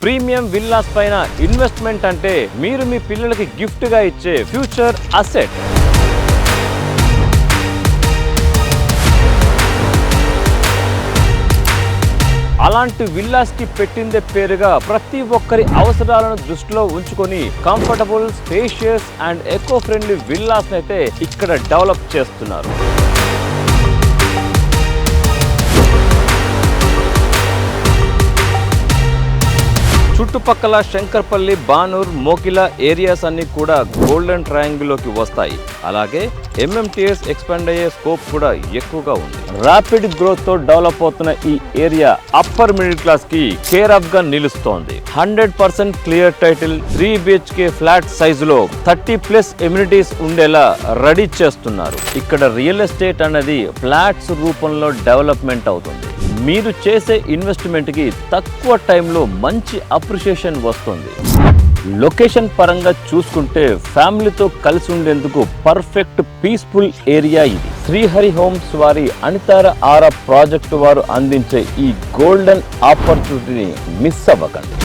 Premium villas పైన investment అంటే మీరు మీ పిల్లలకి గిఫ్ట్ గా ఇచ్చే ఫ్యూచర్ అసెట్. అలాంటి విల్లాస్ కి పెట్టిందే పేరుగా ప్రతి ఒక్కరి అవసరాలను దృష్టిలో ఉంచుకొని comfortable, spacious and eco friendly villas అయితే ఇక్కడ డెవలప్ చేస్తున్నారు. చుట్టుపక్కల శంకర్పల్లి, బానూర్, మోకిలా ఏరియాస్ అన్ని కూడా గోల్డెన్ ట్రయాంగిల్ లోకి వస్తాయి. అలాగే MMTS ఎక్స్పాండ్ అయ్యే స్కోప్ కూడా ఎక్కువగా ఉంది. ర్యాపిడ్ గ్రోత్ తో డెవలప్ అవుతున్న ఈ ఏరియా అప్పర్ మిడిల్ క్లాస్ కి కేర్ ఆఫ్ గా నిలుస్తోంది. 100% క్లియర్ టైటిల్, 3 BHK ఫ్లాట్ సైజులో 30+ ఎమ్యూనిటీస్ ఉండేలా రెడీ చేస్తున్నారు. ఇక్కడ రియల్ ఎస్టేట్ అనేది ఫ్లాట్స్ రూపంలో డెవలప్మెంట్ అవుతుంది. మీరు చేసే ఇన్వెస్ట్మెంట్కి తక్కువ టైంలో మంచి అప్రిషియేషన్ వస్తుంది. లొకేషన్ పరంగా చూసుకుంటే ఫ్యామిలీతో కలిసి ఉండేందుకు పర్ఫెక్ట్ పీస్ఫుల్ ఏరియా ఇది. శ్రీహరి హోమ్స్ వారి అనితార ఆరా ప్రాజెక్టు వారు అందించే ఈ గోల్డెన్ ఆపర్చునిటీని మిస్ అవ్వకండి.